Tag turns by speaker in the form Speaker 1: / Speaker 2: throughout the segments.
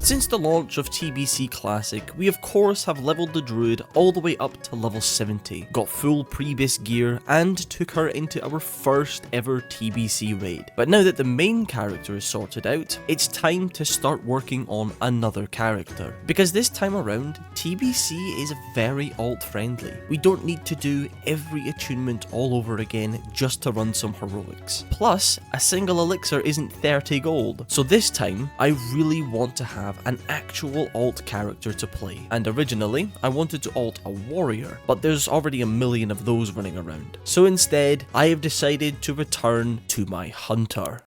Speaker 1: Since the launch of TBC Classic, we of course have leveled the druid all the way up to level 70, got full pre-bis gear, and took her into our first ever TBC raid. But now that the main character is sorted out, it's time to start working on another character. Because this time around, TBC is very alt friendly. We don't need to do every attunement all over again just to run some heroics. Plus, a single elixir isn't 30 gold, so this time I really want to have an actual alt character to play. And originally, I wanted to alt a warrior, but there's already a million of those running around. So instead, I have decided to return to my hunter.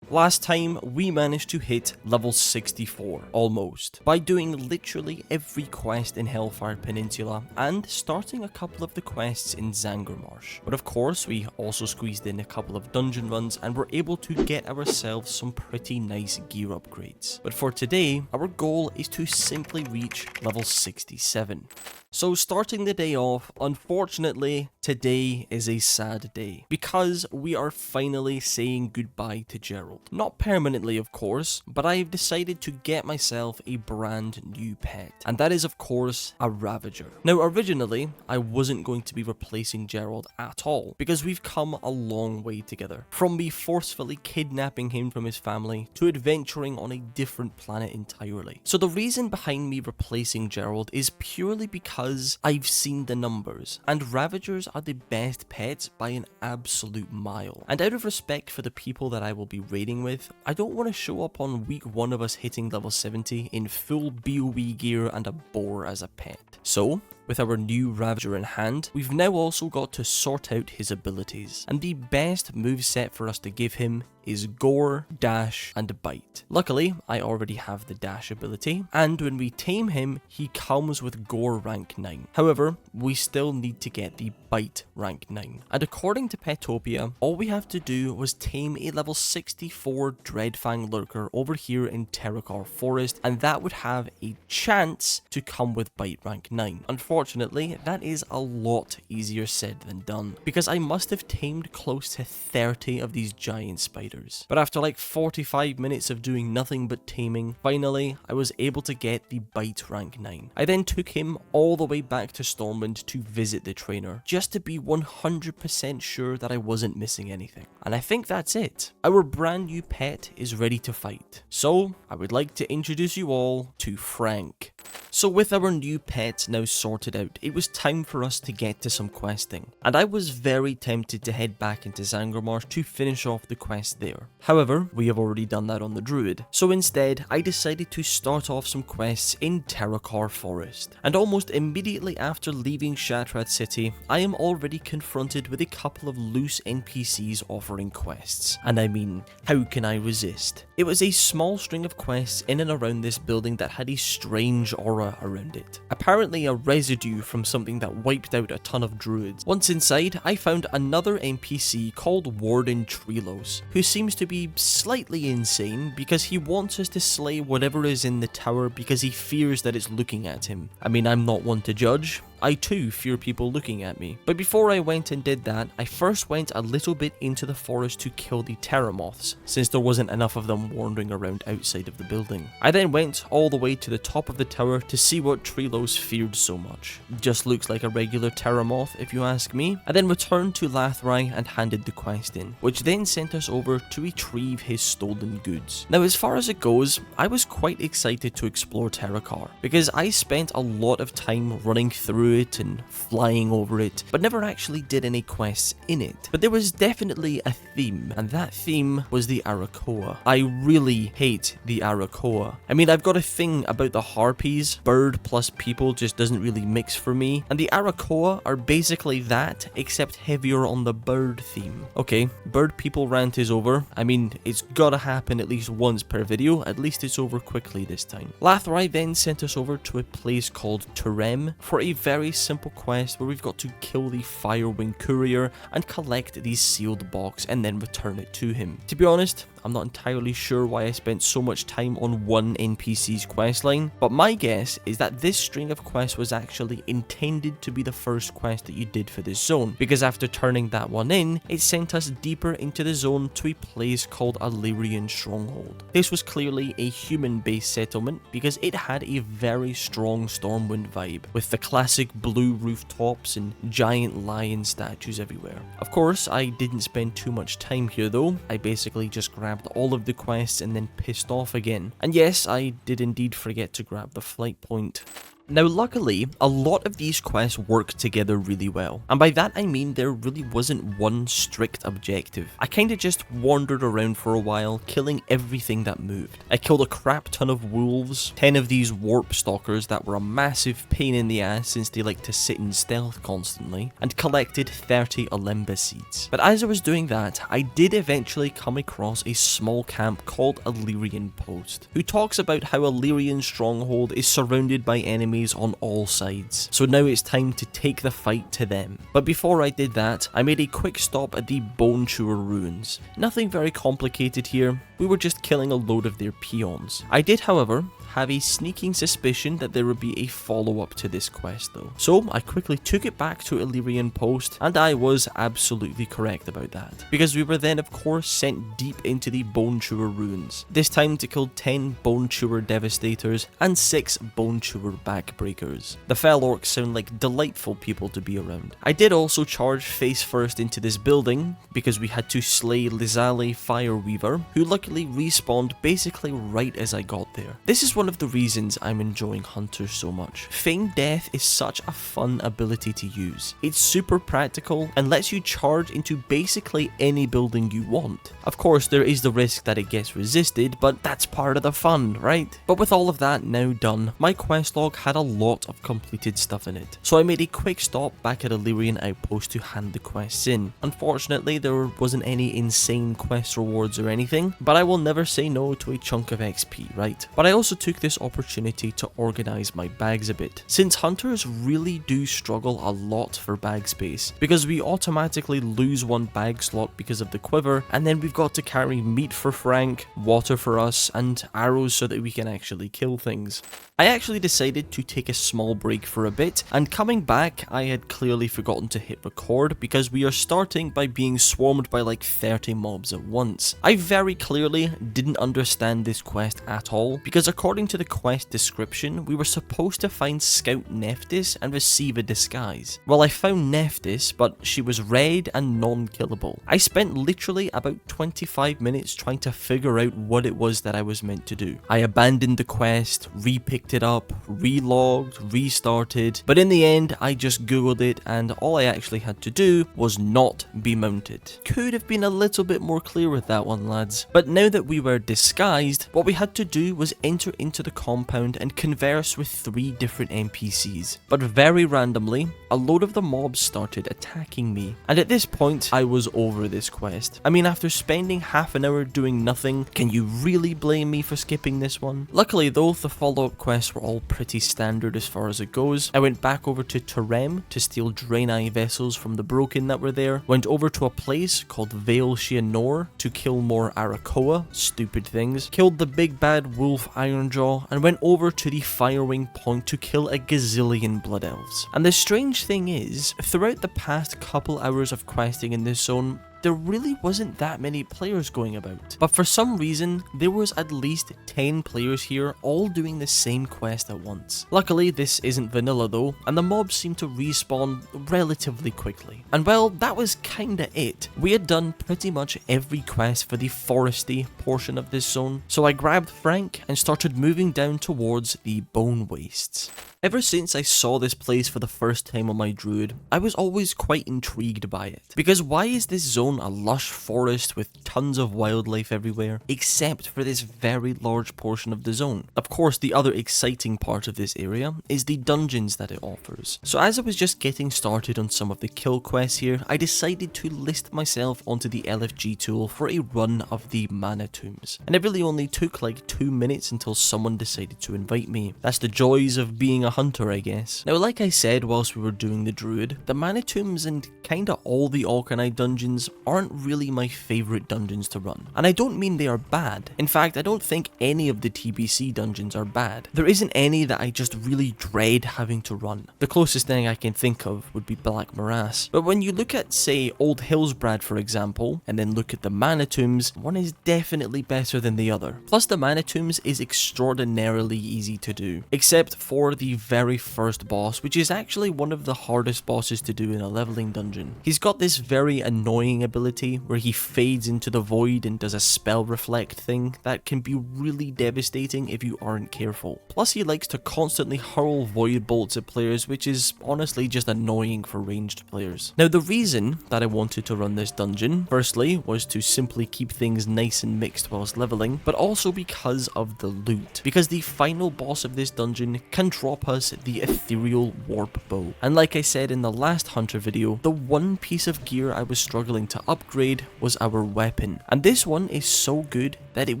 Speaker 1: Last time, we managed to hit level 64, almost, by doing literally every quest in Hellfire Peninsula and starting a couple of the quests in Zangarmarsh. But of course, we also squeezed in a couple of dungeon runs and were able to get ourselves some pretty nice gear upgrades. But for today, our goal is to simply reach level 67. So starting the day off, unfortunately, today is a sad day, because we are finally saying goodbye to Gerald. Not permanently, of course, but I have decided to get myself a brand new pet, and that is of course a ravager. Now originally, I wasn't going to be replacing Gerald at all, because we've come a long way together. From me forcefully kidnapping him from his family, to adventuring on a different planet entirely. So the reason behind me replacing Gerald is purely because I've seen the numbers, and ravagers are the best pets by an absolute mile. And out of respect for the people that I will be raiding with, I don't want to show up on week 1 of us hitting level 70 in full BOE gear and a boar as a pet. So, with our new ravager in hand, we've now also got to sort out his abilities, and the best moveset for us to give him is Gore, Dash, and Bite. Luckily, I already have the Dash ability, and when we tame him, he comes with Gore rank 9. However, we still need to get the Bite rank 9. And according to Petopia, all we have to do was tame a level 64 Dreadfang Lurker over here in Terokkar Forest, and that would have a chance to come with Bite rank 9. Unfortunately, that is a lot easier said than done, because I must have tamed close to 30 of these giant spiders. But after like 45 minutes of doing nothing but taming, finally I was able to get the Bite rank 9. I then took him all the way back to Stormwind to visit the trainer, just to be 100% sure that I wasn't missing anything. And I think that's it. Our brand new pet is ready to fight. So I would like to introduce you all to Frank. So with our new pets now sorted out, it was time for us to get to some questing. And I was very tempted to head back into Zangarmarsh to finish off the quest there. However, we have already done that on the druid. So instead, I decided to start off some quests in Terokkar Forest. And almost immediately after leaving Shattrath City, I am already confronted with a couple of loose NPCs offering quests. And I mean, how can I resist? It was a small string of quests in and around this building that had a strange aura around it. Apparently a residue from something that wiped out a ton of druids. Once inside, I found another NPC called Warden Treelos, who seems to be slightly insane because he wants us to slay whatever is in the tower because he fears that it's looking at him. I mean, I'm not one to judge. I too fear people looking at me. But before I went and did that, I first went a little bit into the forest to kill the Terramoths, since there wasn't enough of them wandering around outside of the building. I then went all the way to the top of the tower to see what Treelos feared so much. Just looks like a regular Terramoth if you ask me. I then returned to Lathrai and handed the quest in, which then sent us over to retrieve his stolen goods. Now as far as it goes, I was quite excited to explore Terokkar, because I spent a lot of time running through it and flying over it, but never actually did any quests in it. But there was definitely a theme, and that theme was the Arakoa. I really hate the Arakoa. I mean, I've got a thing about the Harpies. Bird plus people just doesn't really mix for me, and the Arakoa are basically that, except heavier on the bird theme. Okay, bird people rant is over. I mean, it's gotta happen at least once per video. At least it's over quickly this time. Lathrai then sent us over to a place called Turem for a very simple quest where we've got to kill the Firewing courier and collect the sealed box and then return it to him. To be honest, I'm not entirely sure why I spent so much time on one NPC's questline, but my guess is that this string of quests was actually intended to be the first quest that you did for this zone, because after turning that one in, it sent us deeper into the zone to a place called Illyrian Stronghold. This was clearly a human-based settlement because it had a very strong Stormwind vibe, with the classic blue rooftops and giant lion statues everywhere. Of course, I didn't spend too much time here though. I basically just grabbed all of the quests and then pissed off again. And yes, I did indeed forget to grab the flight point. Now luckily, a lot of these quests work together really well, and by that I mean there really wasn't one strict objective. I kinda just wandered around for a while, killing everything that moved. I killed a crap ton of wolves, 10 of these warp stalkers that were a massive pain in the ass since they like to sit in stealth constantly, and collected 30 Olymbus seeds. But as I was doing that, I did eventually come across a small camp called Illyrian Post, who talks about how Illyrian Stronghold is surrounded by enemies on all sides, so now it's time to take the fight to them. But before I did that, I made a quick stop at the Bone Chewer ruins. Nothing very complicated here, we were just killing a load of their peons. I did, however, have a sneaking suspicion that there would be a follow-up to this quest though. So I quickly took it back to Illyrian Post, and I was absolutely correct about that, because we were then of course sent deep into the Bone Chewer ruins, this time to kill 10 Bone Chewer Devastators and 6 Bone Chewer Backbreakers. The Fell Orcs sound like delightful people to be around. I did also charge face first into this building, because we had to slay Lizale Fireweaver, who luckily respawned basically right as I got there. This is one of the reasons I'm enjoying Hunters so much. Feigned Death is such a fun ability to use. It's super practical and lets you charge into basically any building you want. Of course, there is the risk that it gets resisted, but that's part of the fun, right? But with all of that now done, my quest log had a lot of completed stuff in it, so I made a quick stop back at Illyrian Outpost to hand the quests in. Unfortunately, there wasn't any insane quest rewards or anything, but I will never say no to a chunk of XP, right? But I also took this opportunity to organize my bags a bit, since hunters really do struggle a lot for bag space, because we automatically lose one bag slot because of the quiver, and then we've got to carry meat for Frank, water for us, and arrows so that we can actually kill things. I actually decided to take a small break for a bit, and coming back I had clearly forgotten to hit record because we are starting by being swarmed by like 30 mobs at once. I very clearly didn't understand this quest at all, because according to the quest description, we were supposed to find Scout Nephthys and receive a disguise. Well, I found Nephthys, but she was red and non-killable. I spent literally about 25 minutes trying to figure out what it was that I was meant to do. I abandoned the quest, re-picked it up, relogged, restarted, but in the end I just googled it and all I actually had to do was not be mounted. Could have been a little bit more clear with that one, lads. But now that we were disguised, what we had to do was enter into the compound and converse with 3 different NPCs. But very randomly, a load of the mobs started attacking me, and at this point I was over this quest. I mean, after spending half an hour doing nothing, can you really blame me for skipping this one? Luckily though, the follow-up quests were all pretty standard as far as it goes. I went back over to Terem to steal Draenei vessels from the broken that were there, went over to a place called Vale Shianor to kill more Arakoa, stupid things, killed the big bad wolf Ironjaw, and went over to the Firewing Point to kill a gazillion Blood Elves. And the strange thing is, throughout the past couple hours of questing in this zone, there really wasn't that many players going about. But for some reason, there was at least 10 players here all doing the same quest at once. Luckily, this isn't vanilla though, and the mobs seem to respawn relatively quickly. And well, that was kinda it. We had done pretty much every quest for the foresty portion of this zone, so I grabbed Frank and started moving down towards the Bone Wastes. Ever since I saw this place for the first time on my druid, I was always quite intrigued by it. Because why is this zone a lush forest with tons of wildlife everywhere, except for this very large portion of the zone? Of course, the other exciting part of this area is the dungeons that it offers. So as I was just getting started on some of the kill quests here, I decided to list myself onto the LFG tool for a run of the Mana Tombs. And it really only took like 2 minutes until someone decided to invite me. That's the joys of being a hunter, I guess. Now, like I said whilst we were doing the druid, the mana tombs and kinda all the Orkney dungeons aren't really my favourite dungeons to run. And I don't mean they are bad. In fact, I don't think any of the TBC dungeons are bad. There isn't any that I just really dread having to run. The closest thing I can think of would be Black Morass. But when you look at, say, Old Hillsbrad for example, and then look at the mana tombs, one is definitely better than the other. Plus the mana tombs is extraordinarily easy to do, except for the very first boss, which is actually one of the hardest bosses to do in a leveling dungeon. He's got this very annoying ability where he fades into the void and does a spell reflect thing that can be really devastating if you aren't careful. Plus he likes to constantly hurl void bolts at players, which is honestly just annoying for ranged players. Now the reason that I wanted to run this dungeon, firstly, was to simply keep things nice and mixed whilst leveling, but also because of the loot. Because the final boss of this dungeon can drop us the ethereal warp bow. And like I said in the last hunter video, the one piece of gear I was struggling to upgrade was our weapon. And this one is so good that it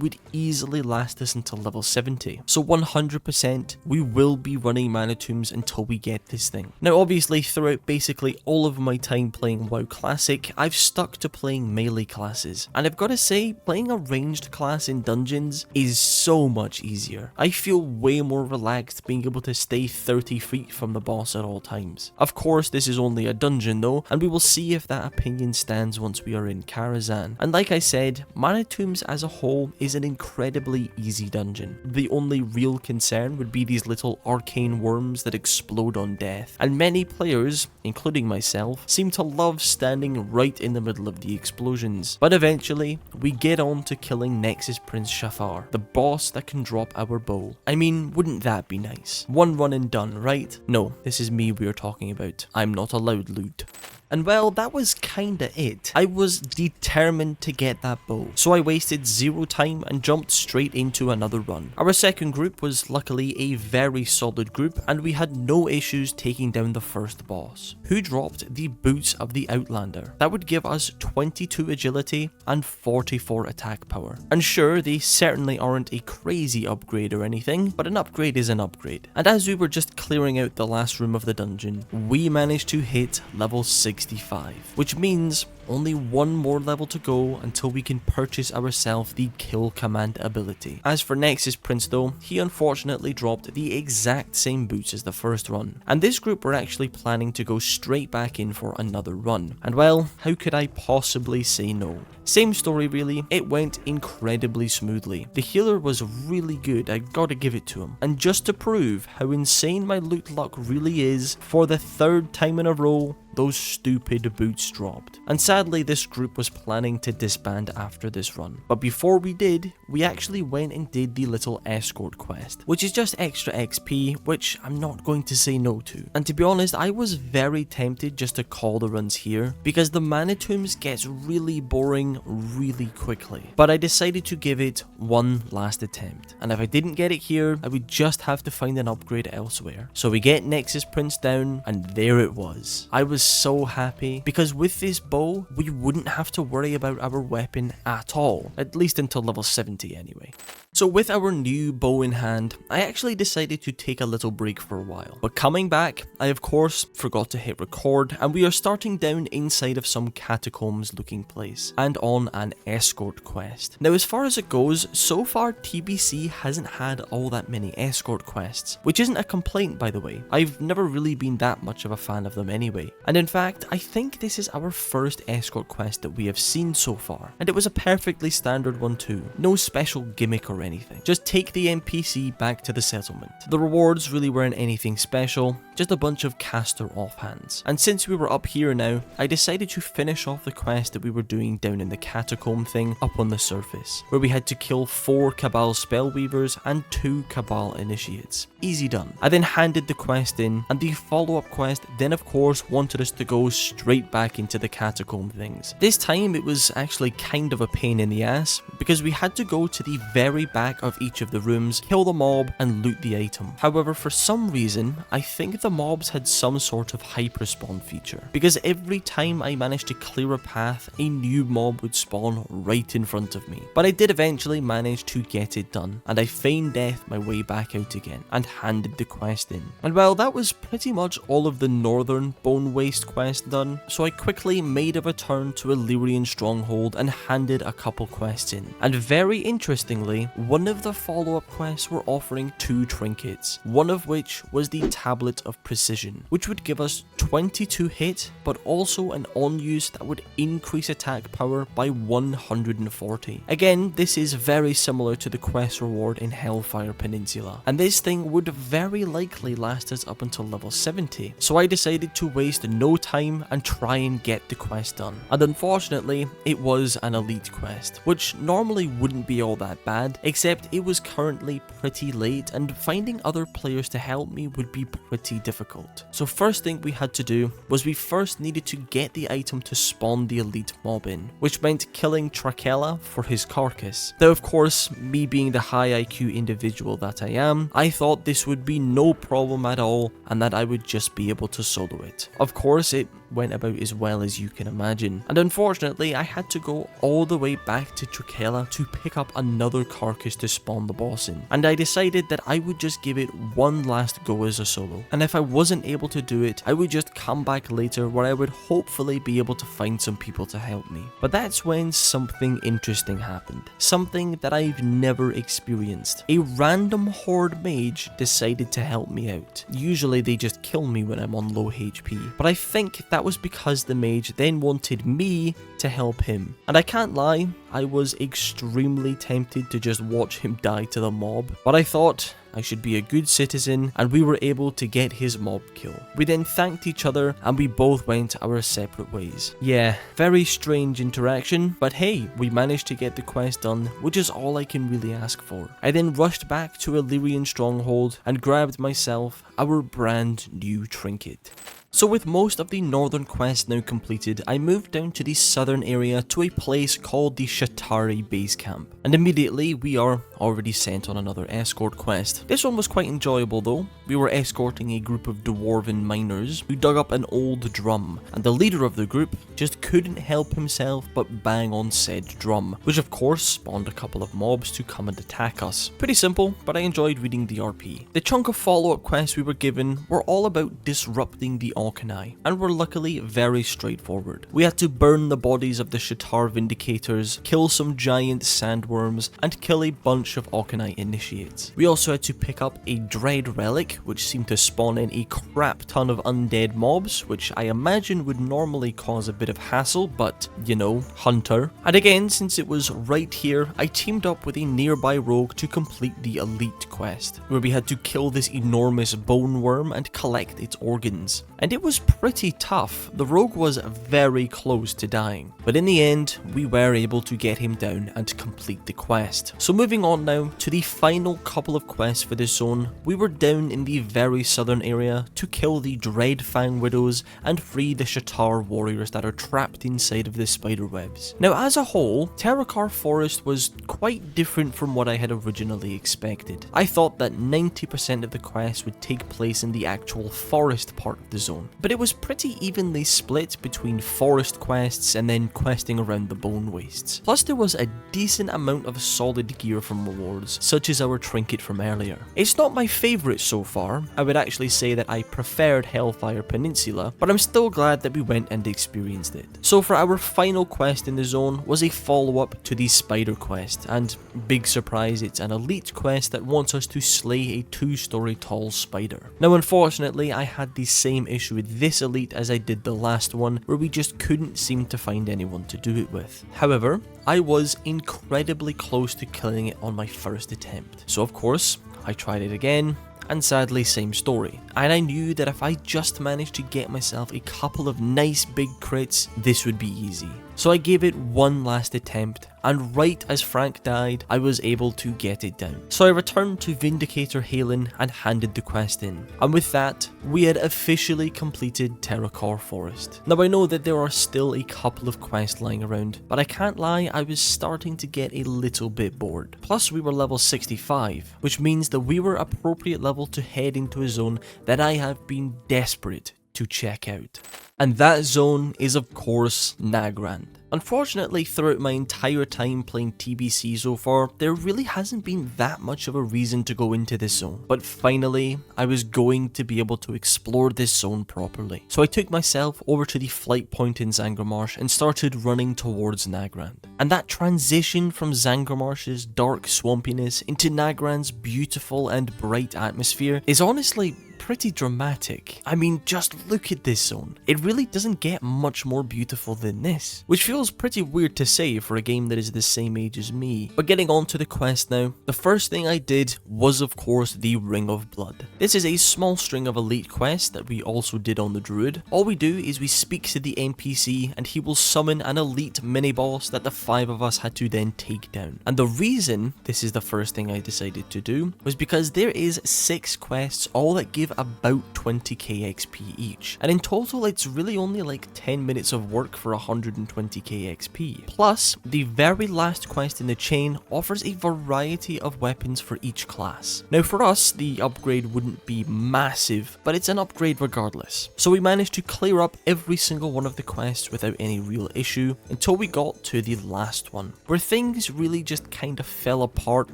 Speaker 1: would easily last us until level 70. So 100% we will be running mana tombs until we get this thing. Now obviously throughout basically all of my time playing WoW Classic, I've stuck to playing melee classes. And I've got to say, playing a ranged class in dungeons is so much easier. I feel way more relaxed being able to stay 30 feet from the boss at all times. Of course this is only a dungeon though, and we will see if that opinion stands once we are in Karazhan. And like I said, mana tombs as a whole is an incredibly easy dungeon. The only real concern would be these little arcane worms that explode on death, and many players, including myself, seem to love standing right in the middle of the explosions. But eventually, we get on to killing Nexus Prince Shafar, the boss that can drop our bow. I mean, wouldn't that be nice? One run and done, right? No, this is me we are talking about. I'm not allowed loot. And well, that was kinda it. I was determined to get that bow, so I wasted zero time and jumped straight into another run. Our second group was luckily a very solid group, and we had no issues taking down the first boss, who dropped the Boots of the Outlander. That would give us 22 agility and 44 attack power. And sure, they certainly aren't a crazy upgrade or anything, but an upgrade is an upgrade. And as we were just clearing out the last room of the dungeon, we managed to hit level 65, which means only one more level to go until we can purchase ourselves the Kill Command ability. As for Nexus Prince though, he unfortunately dropped the exact same boots as the first run, and this group were actually planning to go straight back in for another run. And well, how could I possibly say no? Same story really, it went incredibly smoothly. The healer was really good, I gotta give it to him. And just to prove how insane my loot luck really is, for the third time in a row, those stupid boots dropped. And sadly this group was planning to disband after this run. But before we did, we actually went and did the little escort quest, which is just extra XP, which I'm not going to say no to. And to be honest, I was very tempted just to call the runs here, because the mana tombs gets really boring really quickly. But I decided to give it one last attempt, and if I didn't get it here, I would just have to find an upgrade elsewhere. So we get Nexus Prince down, and there it was. I was so happy, because with this bow, we wouldn't have to worry about our weapon at all, at least until level 70 anyway. So with our new bow in hand, I actually decided to take a little break for a while. But coming back, I of course forgot to hit record, and we are starting down inside of some catacombs looking place, and on an escort quest. Now as far as it goes, so far TBC hasn't had all that many escort quests, which isn't a complaint by the way. I've never really been that much of a fan of them anyway. And in fact, I think this is our first escort quest that we have seen so far, and it was a perfectly standard one too. No special gimmick or anything. Just take the NPC back to the settlement. The rewards really weren't anything special, just a bunch of caster offhands. And since we were up here now, I decided to finish off the quest that we were doing down in the catacomb thing up on the surface, where we had to kill 4 Cabal Spellweavers and 2 Cabal Initiates. Easy done. I then handed the quest in, and the follow-up quest then of course wanted us to go straight back into the catacomb things. This time it was actually kind of a pain in the ass, because we had to go to the very back of each of the rooms, kill the mob, and loot the item. However, for some reason, I think the mobs had some sort of hyperspawn feature, because every time I managed to clear a path, a new mob would spawn right in front of me. But I did eventually manage to get it done, and I feigned death my way back out again, and handed the quest in. And well, that was pretty much all of the northern Bone Waste quest done, so I quickly made a return to Illyrian Stronghold and handed a couple quests in. And very interestingly, one of the follow-up quests were offering 2 trinkets, one of which was the Tablet of Precision, which would give us 22 hit, but also an on-use that would increase attack power by 140. Again, this is very similar to the quest reward in Hellfire Peninsula, and this thing would very likely last us up until level 70, so I decided to waste no time and try and get the quest done. And unfortunately, it was an elite quest, which normally wouldn't be all that bad, except it was currently pretty late and finding other players to help me would be pretty difficult. So first thing we had to do was we first needed to get the item to spawn the elite mob in, which meant killing Terokkar for his carcass. Now of course, me being the high IQ individual that I am, I thought this would be no problem at all and that I would just be able to solo it. Of course, it went about as well as you can imagine, and unfortunately I had to go all the way back to Terokkar to pick up another carcass to spawn the boss in, and I decided that I would just give it one last go as a solo, and if I wasn't able to do it, I would just come back later where I would hopefully be able to find some people to help me. But that's when something interesting happened, something that I've never experienced. A random horde mage decided to help me out. Usually they just kill me when I'm on low HP, but I think that was because the mage then wanted me to help him. And I can't lie, I was extremely tempted to just watch him die to the mob, but I thought I should be a good citizen, and we were able to get his mob kill. We then thanked each other and we both went our separate ways. Yeah, very strange interaction, but hey, we managed to get the quest done, which is all I can really ask for. I then rushed back to Illyrian Stronghold and grabbed myself our brand new trinket. So with most of the northern quests now completed, I moved down to the southern area to a place called the Shatari base camp. And immediately we are already sent on another escort quest. This one was quite enjoyable though. We were escorting a group of dwarven miners who dug up an old drum, and the leader of the group just couldn't help himself but bang on said drum, which of course spawned a couple of mobs to come and attack us. Pretty simple, but I enjoyed reading the RP. The chunk of follow-up quests we were given were all about disrupting the Orkney, and were luckily very straightforward. We had to burn the bodies of the Shatar Vindicators, kill some giant sandworms, and kill a bunch of Orkney initiates. We also had to pick up a dread relic, which seemed to spawn in a crap ton of undead mobs, which I imagine would normally cause a bit of hassle, but you know, hunter. And again, since it was right here, I teamed up with a nearby rogue to complete the elite quest, where we had to kill this enormous bone worm and collect its organs. And it was pretty tough. The rogue was very close to dying, but in the end, we were able to get him down and complete the quest. So moving on now to the final couple of quests for this zone, we were down in the very southern area to kill the Dreadfang Widows and free the Shatar warriors that are trapped inside of the spider webs. Now as a whole, Terokkar Forest was quite different from what I had originally expected. I thought that 90% of the quests would take place in the actual forest part of the zone, but it was pretty evenly split between forest quests and then questing around the bone wastes. Plus there was a decent amount of solid gear from rewards, such as our trinket from earlier. It's not my favourite so far. I would actually say that I preferred Hellfire Peninsula, but I'm still glad that we went and experienced it. So for our final quest in the zone was a follow-up to the spider quest, and big surprise, it's an elite quest that wants us to slay a 2-story tall spider. Now unfortunately I had the same issue with this elite as I did the last one, where we just couldn't seem to find anyone to do it with. However, I was incredibly close to killing it on my first attempt. So of course, I tried it again, and sadly same story. And I knew that if I just managed to get myself a couple of nice big crits, this would be easy. So I gave it one last attempt, and right as Frank died, I was able to get it down. So I returned to Vindicator Halen and handed the quest in. And with that, we had officially completed Terokkar Forest. Now I know that there are still a couple of quests lying around, but I can't lie, I was starting to get a little bit bored. Plus we were level 65, which means that we were appropriate level to head into a zone that I have been desperate to check out. And that zone is of course Nagrand. Unfortunately, throughout my entire time playing TBC so far, there really hasn't been that much of a reason to go into this zone. But finally, I was going to be able to explore this zone properly. So I took myself over to the flight point in Zangarmarsh and started running towards Nagrand. And that transition from Zangarmarsh's dark swampiness into Nagrand's beautiful and bright atmosphere is honestly pretty dramatic. I mean, just look at this zone. It really doesn't get much more beautiful than this, which feels pretty weird to say for a game that is the same age as me. But getting on to the quest now, the first thing I did was of course the Ring of Blood. This is a small string of elite quests that we also did on the Druid. All we do is we speak to the NPC and he will summon an elite mini-boss that the 5 of us had to then take down. And the reason this is the first thing I decided to do was because there is 6 quests, all that give about 20k XP each, and in total it's really only like 10 minutes of work for 120k XP. Plus, the very last quest in the chain offers a variety of weapons for each class. Now for us, the upgrade wouldn't be massive, but it's an upgrade regardless. So we managed to clear up every single one of the quests without any real issue until we got to the last one, where things really just kind of fell apart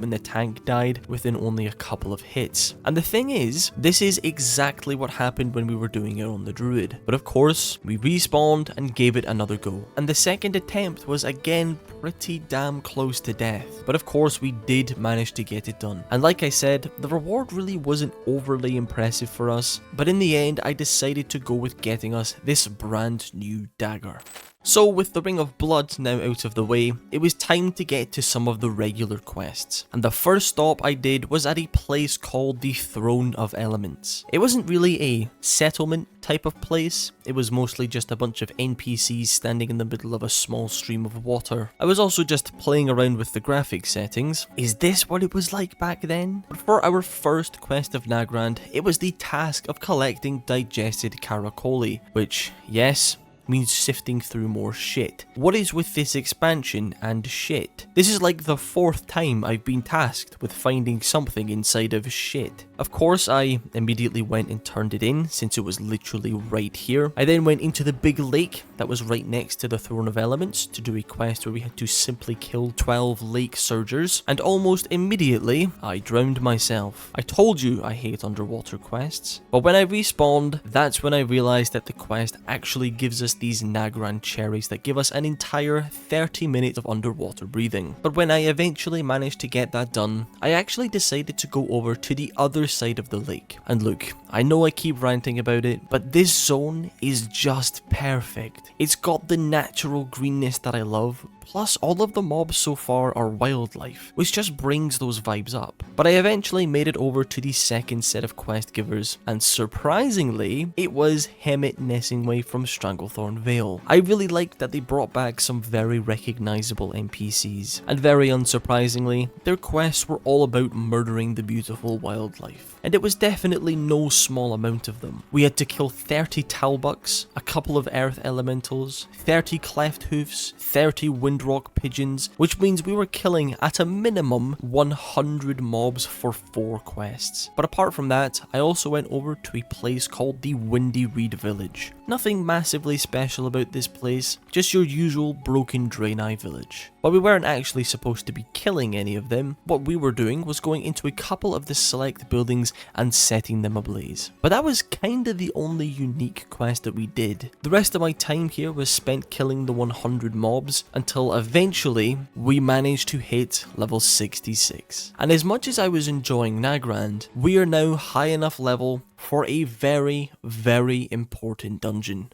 Speaker 1: when the tank died within only a couple of hits. And the thing is, this is exactly what happened when we were doing it on the Druid. But of course, we respawned and gave it another go. And the second attempt was again pretty damn close to death. But of course, we did manage to get it done. And like I said, the reward really wasn't overly impressive for us. But in the end, I decided to go with getting us this brand new dagger. So with the Ring of Blood now out of the way, it was time to get to some of the regular quests. And the first stop I did was at a place called the Throne of Elements. It wasn't really a settlement type of place, it was mostly just a bunch of NPCs standing in the middle of a small stream of water. I was also just playing around with the graphic settings. Is this what it was like back then? But for our first quest of Nagrand, it was the task of collecting digested Caracolli, which, yes, means sifting through more shit. What is with this expansion and shit? This is like the 4th time I've been tasked with finding something inside of shit. Of course, I immediately went and turned it in since it was literally right here. I then went into the big lake that was right next to the Throne of Elements to do a quest where we had to simply kill 12 lake surgers, and almost immediately I drowned myself. I told you I hate underwater quests, but when I respawned, that's when I realized that the quest actually gives us these Nagrand cherries that give us an entire 30 minutes of underwater breathing. But when I eventually managed to get that done, I actually decided to go over to the other side of the lake. And look, I know I keep ranting about it, but this zone is just perfect. It's got the natural greenness that I love, plus all of the mobs so far are wildlife, which just brings those vibes up. But I eventually made it over to the second set of quest givers, and surprisingly, it was Hemet Nessingway from Stranglethorn Vale. I really liked that they brought back some very recognizable NPCs, and very unsurprisingly, their quests were all about murdering the beautiful wildlife. And it was definitely no small amount of them. We had to kill 30 Talbuks, a couple of earth elementals, 30 cleft hoofs, 30 windrock pigeons, which means we were killing at a minimum 100 mobs for 4 quests. But apart from that, I also went over to a place called the Windy Reed Village. Nothing massively special about this place, just your usual broken Draenei village. While we weren't actually supposed to be killing any of them, what we were doing was going into a couple of the select buildings and setting them ablaze. But that was kinda the only unique quest that we did. The rest of my time here was spent killing the 100 mobs until eventually we managed to hit level 66. And as much as I was enjoying Nagrand, we are now high enough level for a very, very important dungeon.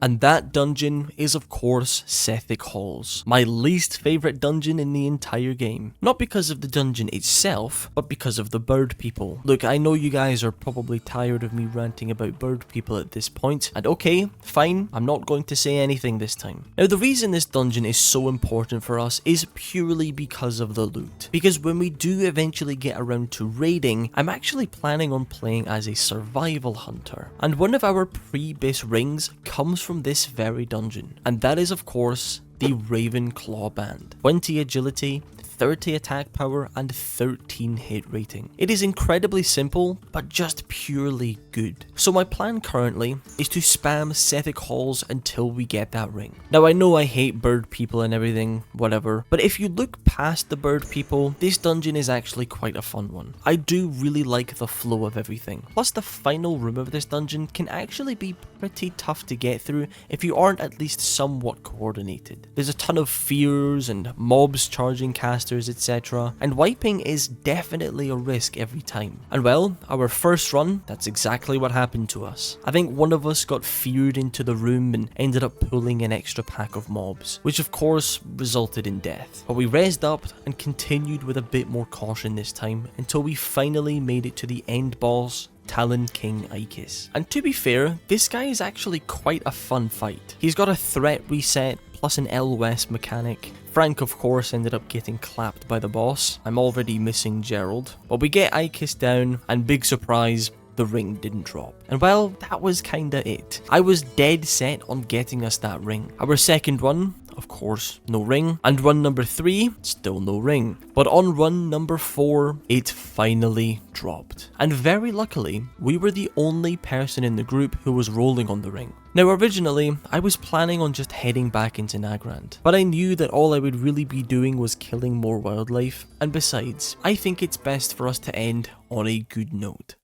Speaker 1: And that dungeon is of course Sethic Halls, my least favourite dungeon in the entire game. Not because of the dungeon itself, but because of the bird people. Look, I know you guys are probably tired of me ranting about bird people at this point, and okay, fine, I'm not going to say anything this time. Now the reason this dungeon is so important for us is purely because of the loot. Because when we do eventually get around to raiding, I'm actually planning on playing as a survival hunter. And one of our pre-bis rings comes from this very dungeon, and that is of course the Ravenclaw band. 20 agility, 30 attack power, and 13 hit rating. It is incredibly simple, but just purely good. So my plan currently is to spam Sethic Halls until we get that ring. Now I know I hate bird people and everything, whatever, but if you look past the bird people, this dungeon is actually quite a fun one. I do really like the flow of everything. Plus the final room of this dungeon can actually be pretty tough to get through if you aren't at least somewhat coordinated. There's a ton of fears and mobs charging casters, etc. And wiping is definitely a risk every time. And well, our first run, that's exactly what happened to us. I think one of us got feared into the room and ended up pulling an extra pack of mobs, which of course resulted in death. But we raised up and continued with a bit more caution this time until we finally made it to the end boss, Talon King Ikis. And to be fair, this guy is actually quite a fun fight. He's got a threat reset plus an LOS mechanic. Frank of course ended up getting clapped by the boss. I'm already missing Gerald. But we get Ikis down and big surprise, the ring didn't drop. And well, that was kinda it. I was dead set on getting us that ring. Our second run, of course, no ring. And run number 3, still no ring. But on run number 4, it finally dropped. And very luckily, we were the only person in the group who was rolling on the ring. Now originally, I was planning on just heading back into Nagrand, but I knew that all I would really be doing was killing more wildlife, and besides, I think it's best for us to end on a good note.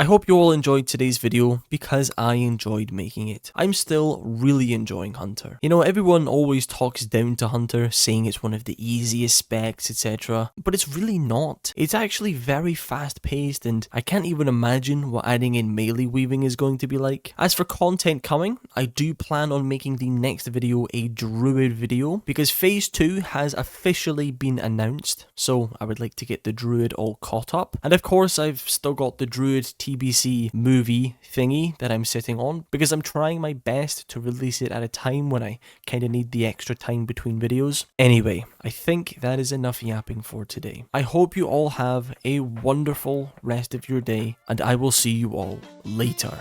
Speaker 1: I hope you all enjoyed today's video because I enjoyed making it. I'm still really enjoying Hunter. You know, everyone always talks down to Hunter, saying it's one of the easiest specs, etc. But it's really not. It's actually very fast paced and I can't even imagine what adding in melee weaving is going to be like. As for content coming, I do plan on making the next video a druid video because phase 2 has officially been announced. So I would like to get the druid all caught up. And of course I've still got the druid TBC movie thingy that I'm sitting on because I'm trying my best to release it at a time when I kind of need the extra time between videos. Anyway, I think that is enough yapping for today. I hope you all have a wonderful rest of your day and I will see you all later.